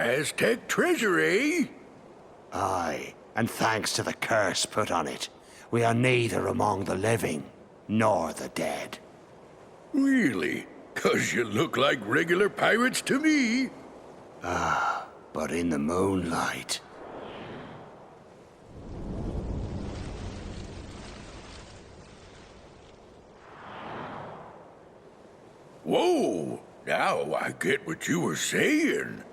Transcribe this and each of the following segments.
Aztec treasure, eh? Aye, and thanks to the curse put on it, we are neither among the living nor the dead. Really? 'Cause you look like regular pirates to me. But in the moonlight... Whoa! Now I get what you were saying.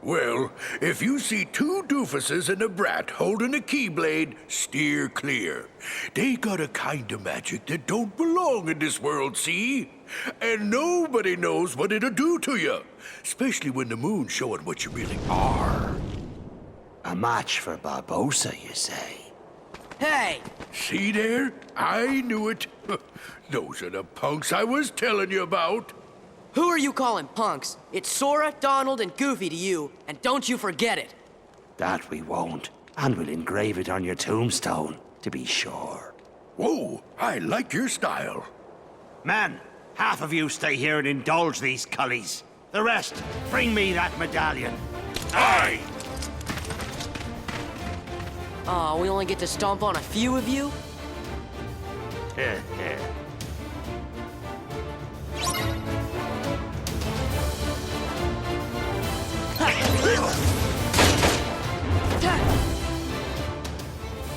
Well, if you see two doofuses and a brat holding a keyblade, steer clear. They got a kind of magic that don't belong in this world, see? And nobody knows what it'll do to you, especially when the moon's showing what you really are. A match for Barbossa, you say? Hey! See there? I knew it. Those are the punks I was telling you about. Who are you calling punks? It's Sora, Donald, and Goofy to you, and don't you forget it. That we won't. And we'll engrave it on your tombstone, to be sure. Whoa, I like your style. Men, half of you stay here and indulge these cullies. The rest, bring me that medallion. Aye! Aw, we only get to stomp on a few of you?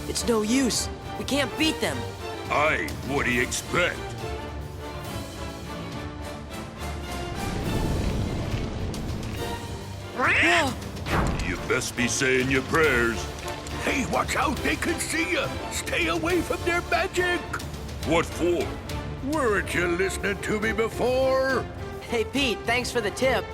It's no use. We can't beat them. Aye, what do you expect? You best be saying your prayers. Hey, watch out, they can see you. Stay away from their magic. What for? Weren't you listening to me before? Hey, Pete, thanks for the tip.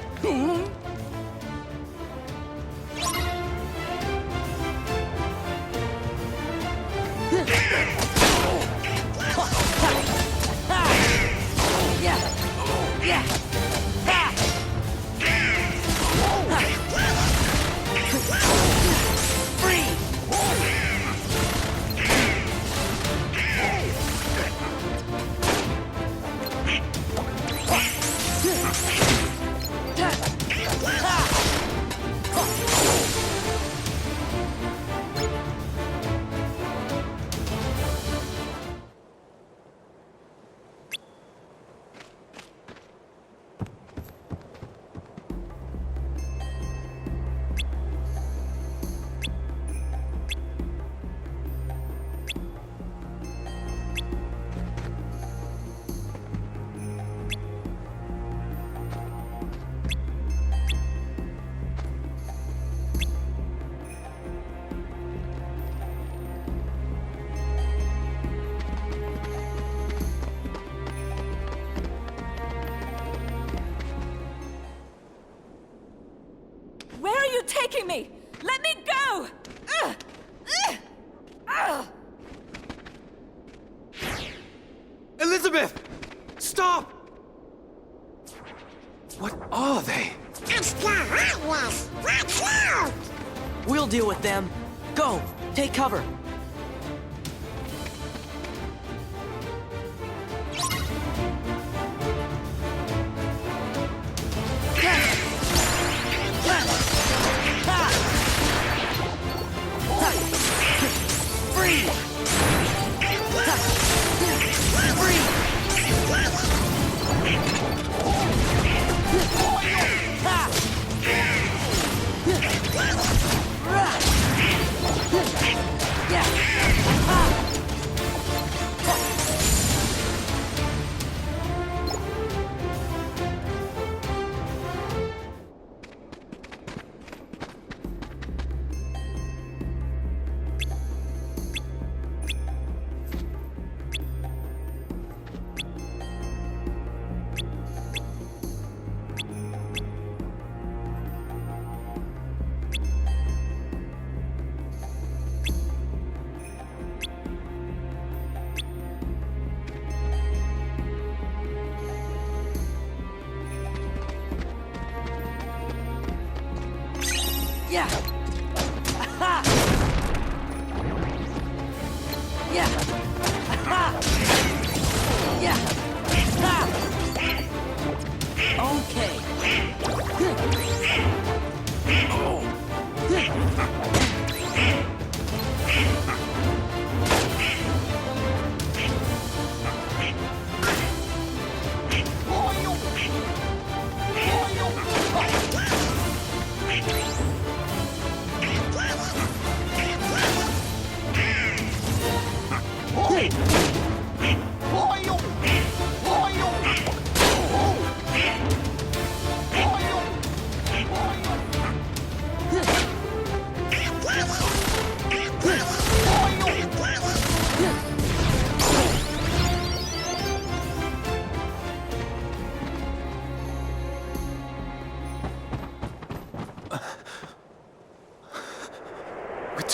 Where are you taking me? Let me go! Elizabeth! Stop! What are they? It's the Heartless! Watch out! We'll deal with them. Go, take cover. Yeah. Aha. Yeah. Aha. Yeah. Ha. Okay.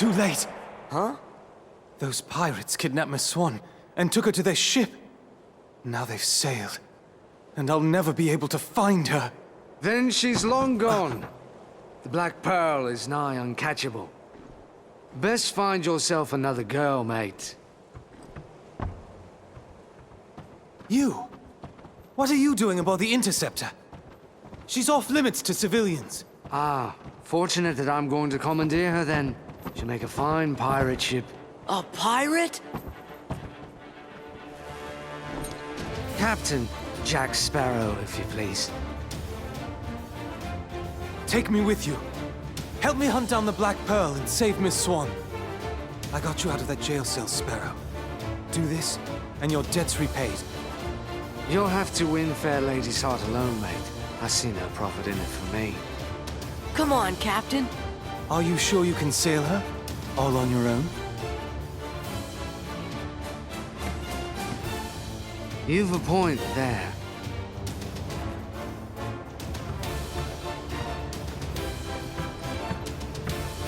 too late. Huh? Those pirates kidnapped Miss Swan and took her to their ship. Now they've sailed, and I'll never be able to find her. Then she's long gone. The Black Pearl is nigh uncatchable. Best find yourself another girl, mate. You? What are you doing aboard the Interceptor? She's off limits to civilians. Ah, fortunate that I'm going to commandeer her then. She'll make a fine pirate ship. A pirate? Captain Jack Sparrow, if you please. Take me with you. Help me hunt down the Black Pearl and save Miss Swan. I got you out of that jail cell, Sparrow. Do this, and your debt's repaid. You'll have to win fair lady's heart alone, mate. I see no profit in it for me. Come on, Captain. Are you sure you can sail her? All on your own? You've a point there.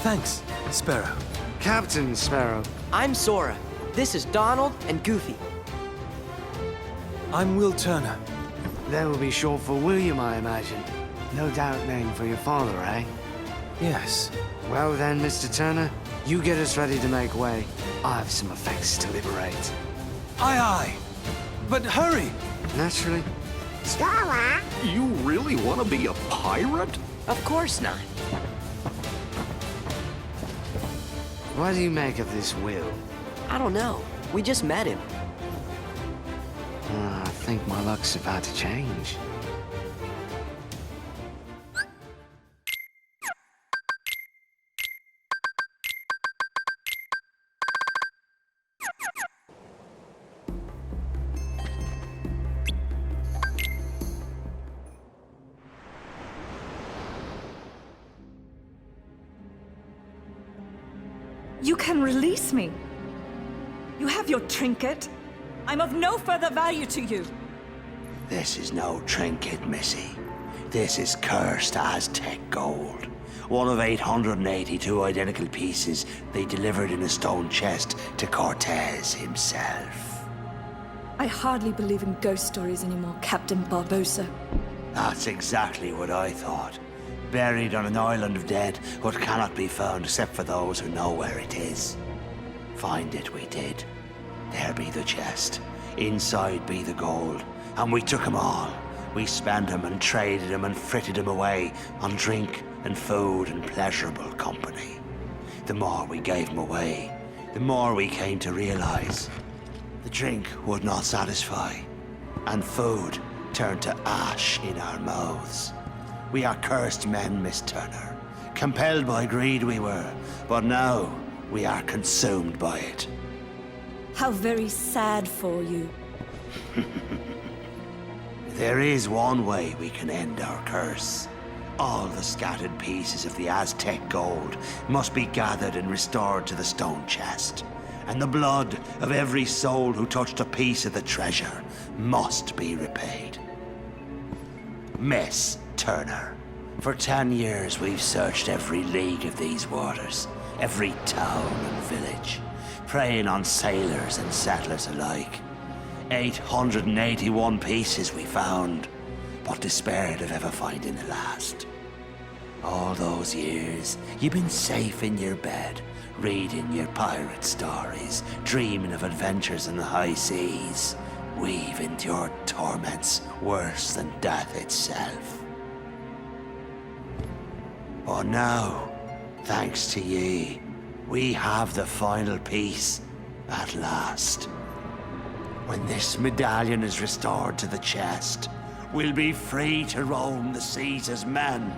Thanks, Sparrow. Captain Sparrow. I'm Sora. This is Donald and Goofy. I'm Will Turner. That will be short for William, I imagine. No doubt name for your father, eh? Yes. Well then, Mr. Turner, you get us ready to make way. I have some effects to liberate. Aye, aye. But hurry! Naturally. Sora? You really want to be a pirate? Of course not. What do you make of this Will? I don't know. We just met him. I think my luck's about to change. You can release me. You have your trinket. I'm of no further value to you. This is no trinket, Missy. This is cursed Aztec gold. One of 882 identical pieces they delivered in a stone chest to Cortez himself. I hardly believe in ghost stories anymore, Captain Barbosa. That's exactly what I thought. Buried on an island of dead, what cannot be found except for those who know where it is. Find it we did. There be the chest. Inside be the gold. And we took 'em all. We spent 'em and traded 'em and fritted 'em away on drink and food and pleasurable company. The more we gave 'em away, the more we came to realize the drink would not satisfy, and food turned to ash in our mouths. We are cursed men, Miss Turner. Compelled by greed we were, but now we are consumed by it. How very sad for you. There is one way we can end our curse. All the scattered pieces of the Aztec gold must be gathered and restored to the stone chest. And the blood of every soul who touched a piece of the treasure must be repaid. Miss Turner, for 10 years we've searched every league of these waters, every town and village, preying on sailors and settlers alike. 881 pieces we found, but despaired of ever finding the last. All those years, you've been safe in your bed, reading your pirate stories, dreaming of adventures in the high seas. We've endured torments worse than death itself. But now, thanks to ye, we have the final piece at last. When this medallion is restored to the chest, we'll be free to roam the seas as men.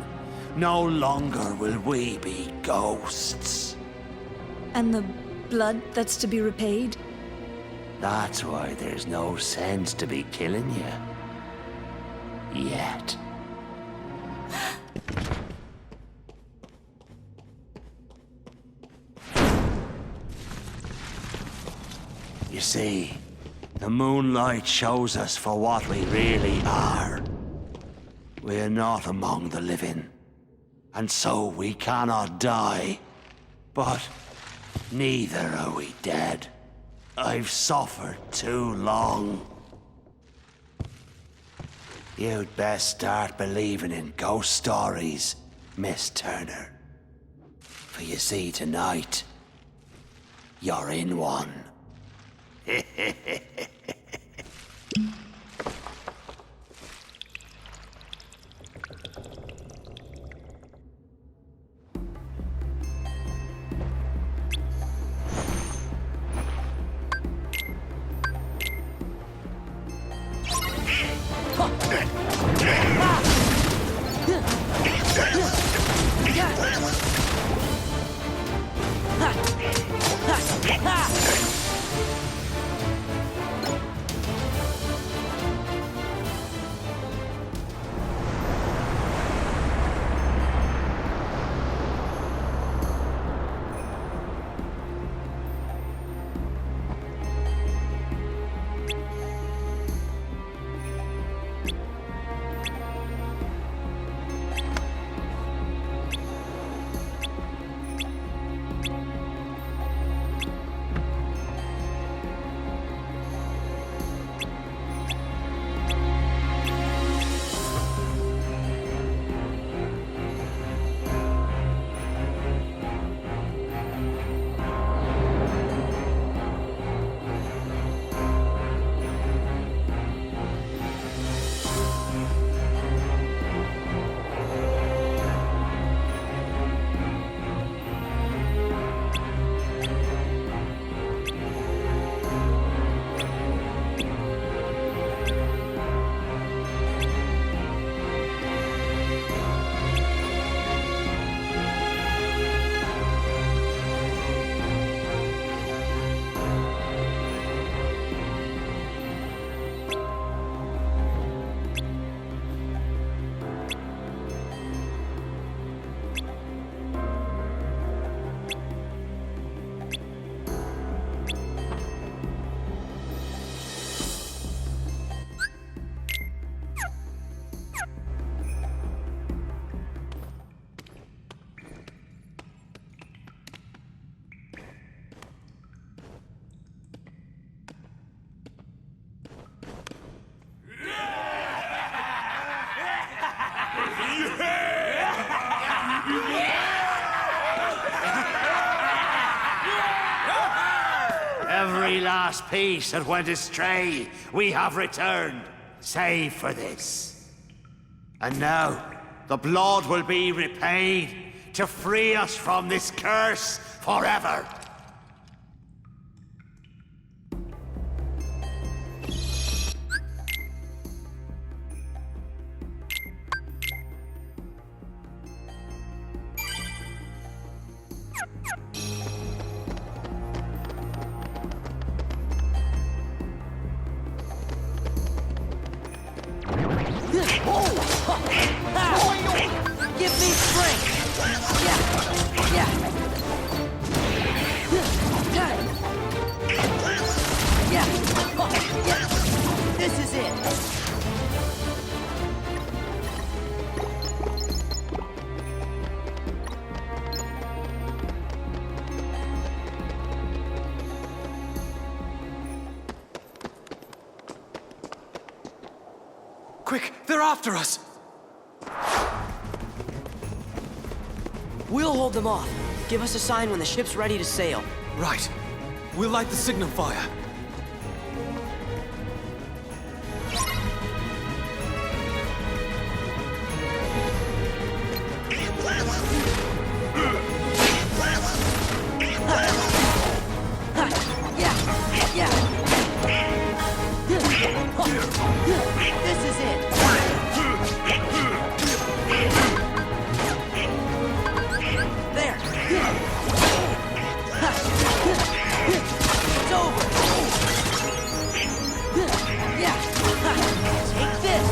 No longer will we be ghosts. And the blood that's to be repaid? That's why there's no sense to be killing you. Yet. You see, the moonlight shows us for what we really are. We're not among the living, and so we cannot die. But Neither are we dead. I've suffered too long. You'd best start believing in ghost stories, Miss Turner. For you see, tonight, you're in one. Every last piece that went astray, we have returned, save for this. And now, the blood will be repaid to free us from this curse forever. Give me strength! Yeah, yeah. Yeah, this is it. Quick, they're after us! We'll hold them off. Give us a sign when the ship's ready to sail. Right. We'll light the signal fire. Yeah, yeah. This is it. There. It's over. Yeah. Take this.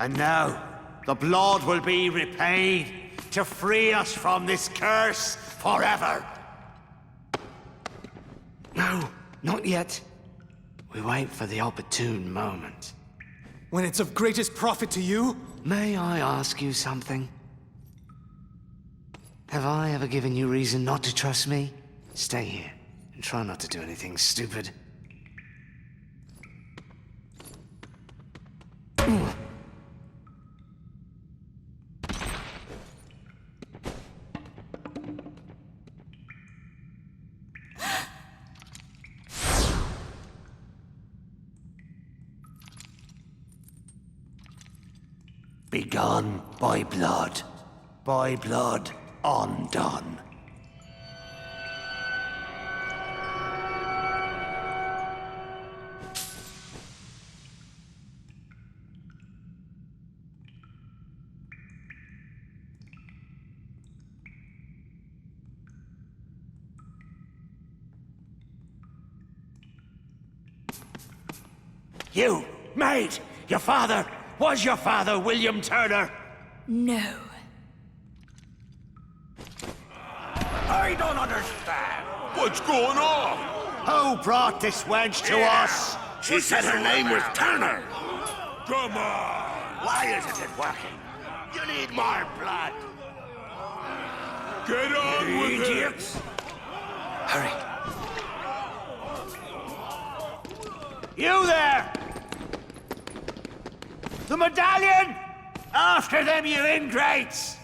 And now, the blood will be repaid to free us from this curse forever. No, not yet. We wait for the opportune moment. When it's of greatest profit to you? May I ask you something? Have I ever given you reason not to trust me? Stay here, and try not to do anything stupid. Begun by blood undone. You, maid! Your father! Was your father William Turner? No. I don't understand. What's going on? Who brought this wench to us? She said her name was Turner. Come on. Why isn't it working? You need more blood. Get on with idiots. Hurry. You there! The medallion! After them, you ingrates!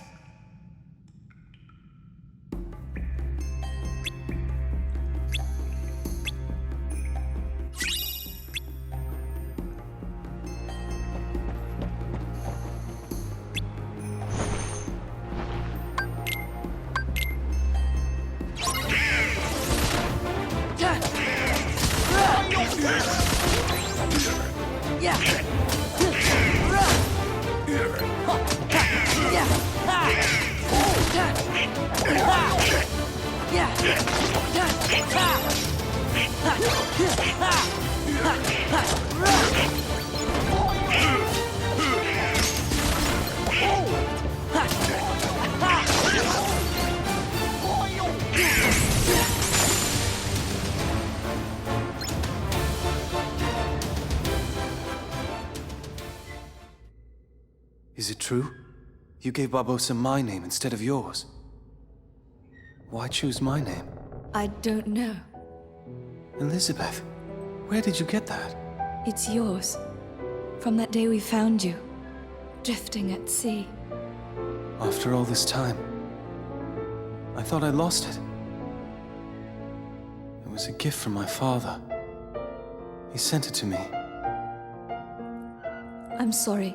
Is it true? You gave Barbosa my name instead of yours. Why choose my name? I don't know. Elizabeth, where did you get that? It's yours. From that day we found you, drifting at sea. After all this time, I thought I lost it. It was a gift from my father. He sent it to me. I'm sorry.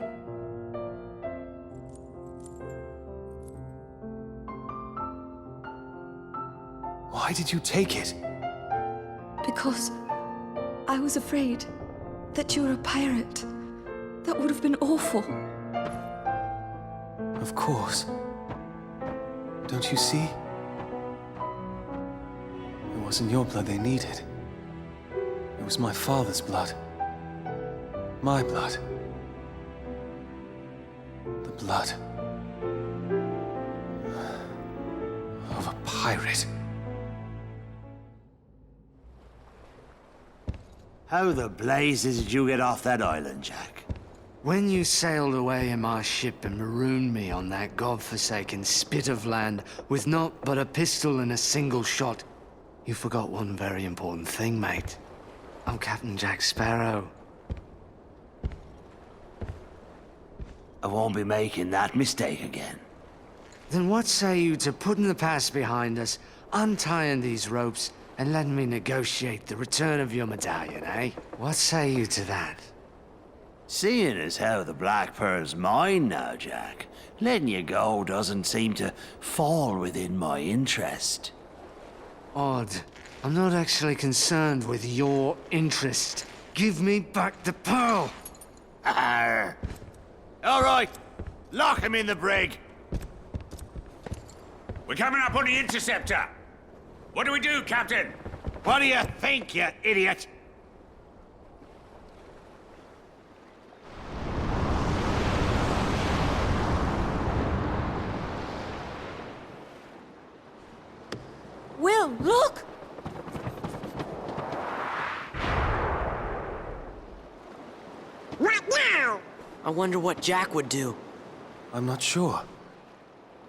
Why did you take it? Because I was afraid that you were a pirate. That would have been awful. Of course. Don't you see? It wasn't your blood they needed. It was my father's blood. My blood. The blood of a pirate. How the blazes did you get off that island, Jack? When you sailed away in my ship and marooned me on that godforsaken spit of land with naught but a pistol and a single shot, you forgot one very important thing, mate. I'm Captain Jack Sparrow. I won't be making that mistake again. Then what say you to putting the past behind us, untying these ropes, and letting me negotiate the return of your medallion, eh? What say you to that? Seeing as how the Black Pearl's mine now, Jack, letting you go doesn't seem to fall within my interest. Odd. I'm not actually concerned with your interest. Give me back the pearl! Arr. All right, lock him in the brig. We're coming up on the interceptor. What do we do, Captain? What do you think, you idiot? Look! What now? I wonder what Jack would do. I'm not sure.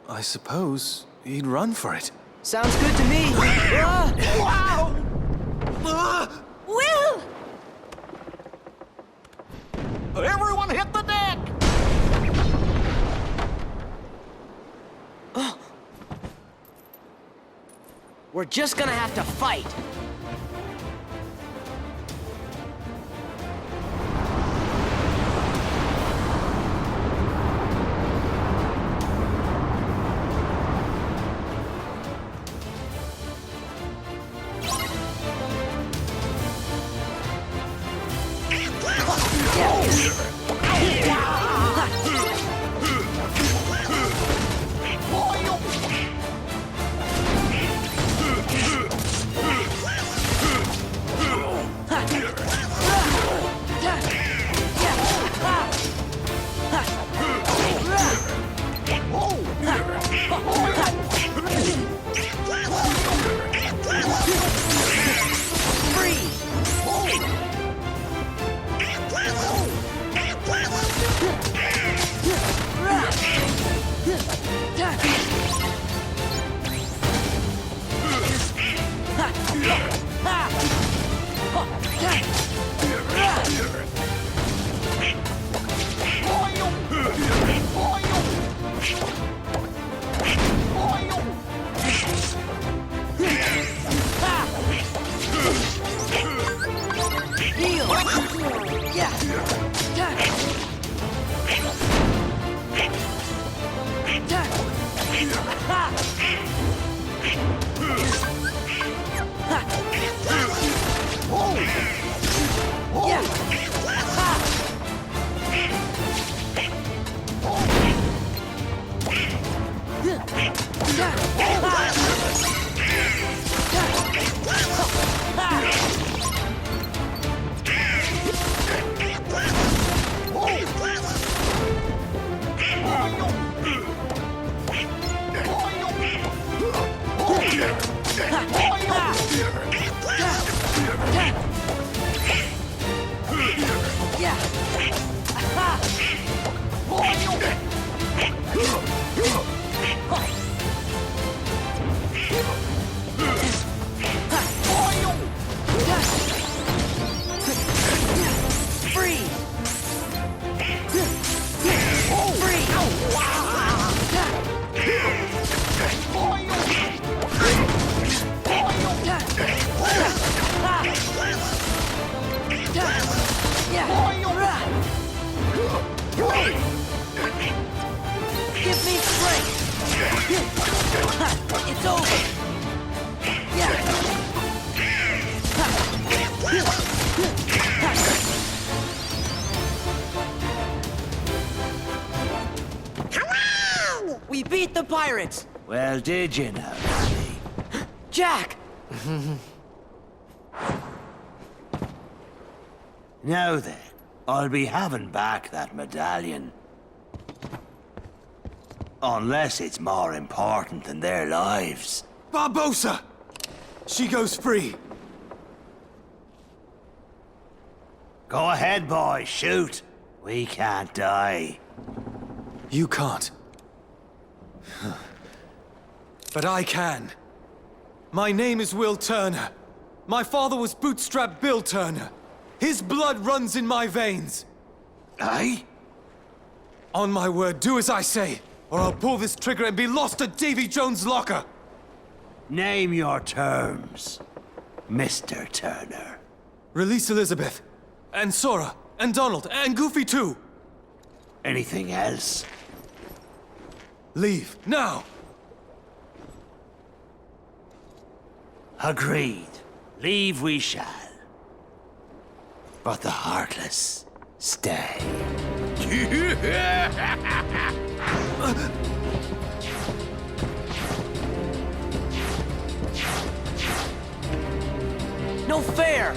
I suppose he'd run for it. Sounds good to me. Will! Everyone hit the deck! We're just gonna have to fight. Give me strength! It's over! Come on! We beat the pirates! Well, did you know, Daddy? Jack! Now then, I'll be having back that medallion. Unless it's more important than their lives. Barbossa! She goes free. Go ahead, boy, shoot. We can't die. You can't. But I can. My name is Will Turner. My father was Bootstrap Bill Turner. His blood runs in my veins. Aye? On my word, do as I say, or I'll pull this trigger and be lost at Davy Jones' locker. Name your terms, Mr. Turner. Release Elizabeth, and Sora, and Donald, and Goofy too. Anything else? Leave, now! Agreed. Leave we shall. But the Heartless stay. No fair!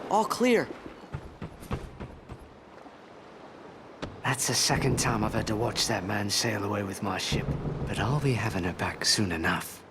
All clear. That's the second time I've had to watch that man sail away with my ship. But I'll be having her back soon enough.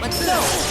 Let's go!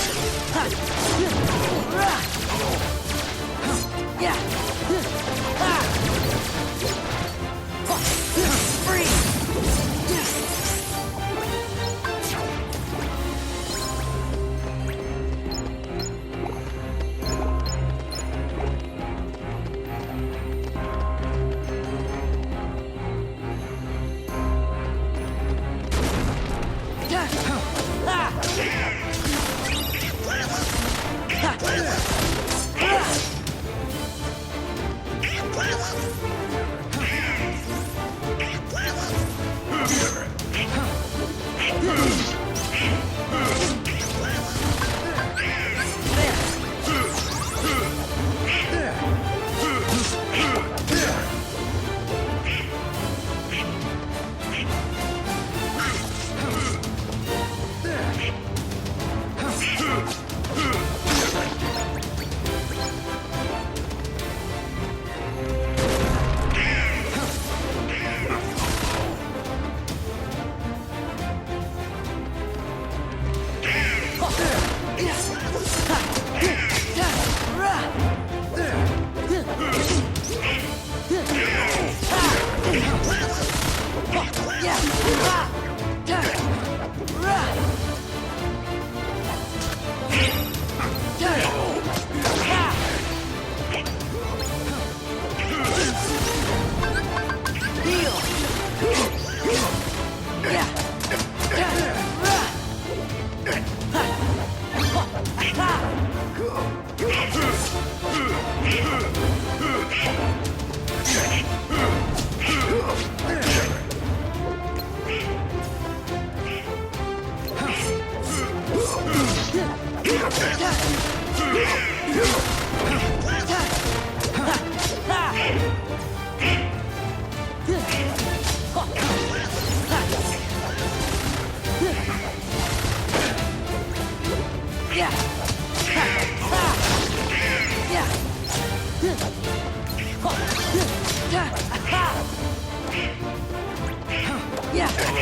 Yeah.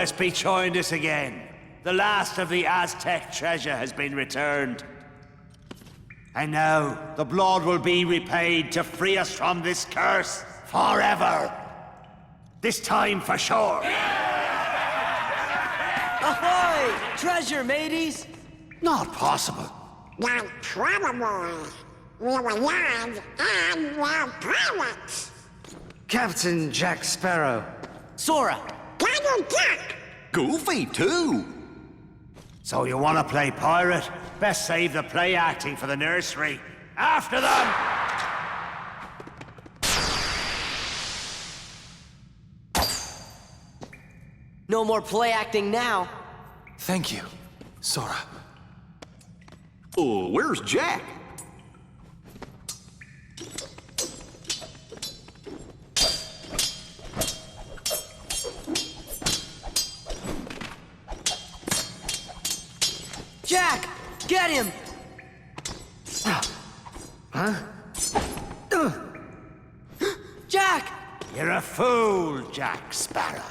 let's be trying this again. The last of the Aztec treasure has been returned. And now, the blood will be repaid to free us from this curse forever. This time for sure. Ahoy! Treasure, mateys! Not possible. Not probable. We were land and we're pirates. Captain Jack Sparrow. Sora! Donald Duck. Goofy, too. So you want to play pirate? Best save the play acting for the nursery. After them! No more play acting now. Thank you, Sora. Oh, where's Jack? Jack! Get him! Huh? Jack! You're a fool, Jack Sparrow.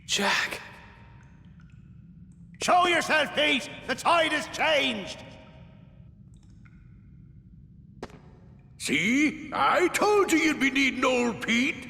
Jack! Show yourself, Pete! The tide has changed! See? I told you you'd be needing old Pete.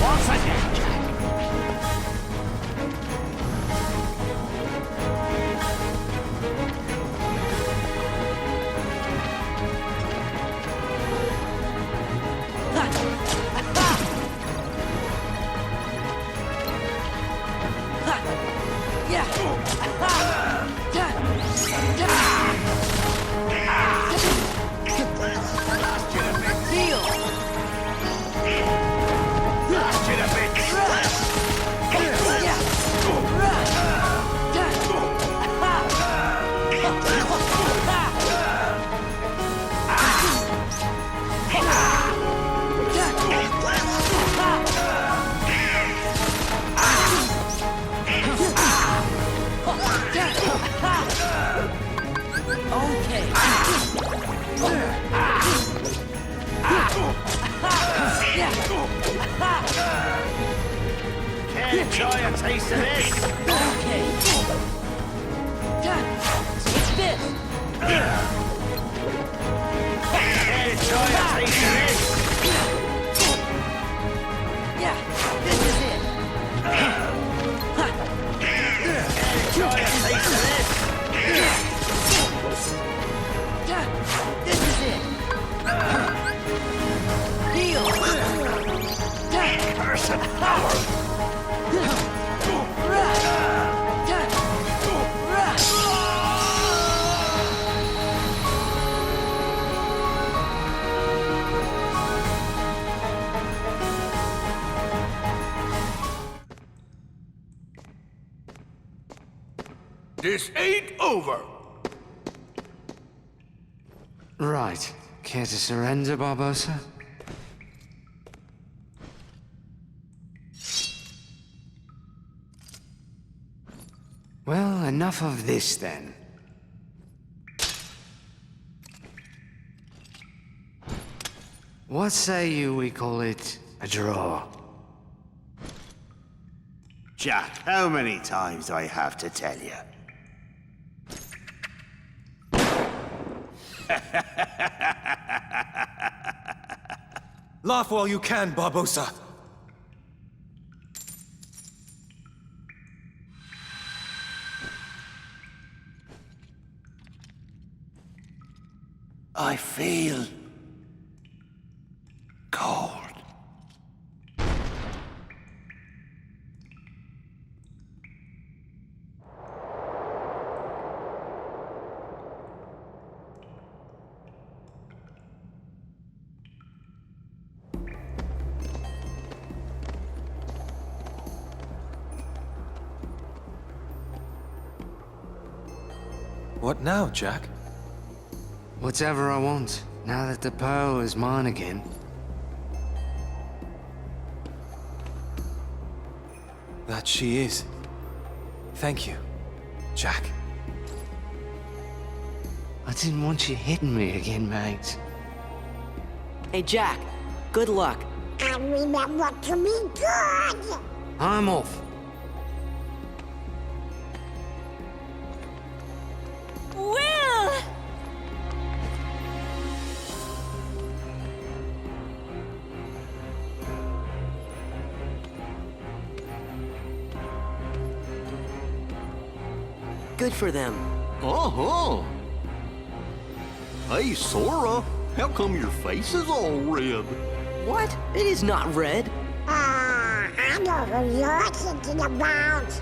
Once again, Jack. Enjoy a taste of this. Okay. What's this? Enjoy a taste of this. Yeah, this is it. Enjoy a taste of this. This is it. Deal. Person power. This ain't over. Right. Care to surrender, Barbossa? Well, enough of this then. What say you we call it a draw? Jack, how many times do I have to tell you? Laugh while you can, Barbossa. I feel cold. What now, Jack? Whatever I want, now that the pearl is mine again. That she is. Thank you, Jack. I didn't want you hitting me again, mate. Hey, Jack, good luck. And remember to be good. I'm off. Will! Good for them. Uh-huh. Hey, Sora, how come your face is all red? What? It is not red. I know who you're thinking about.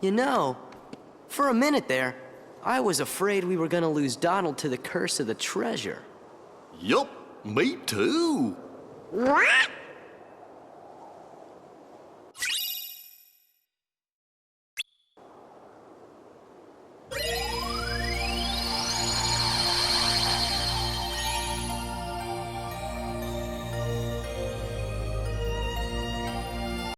You know, for a minute there, I was afraid we were gonna lose Donald to the curse of the treasure. Yup, me too. What?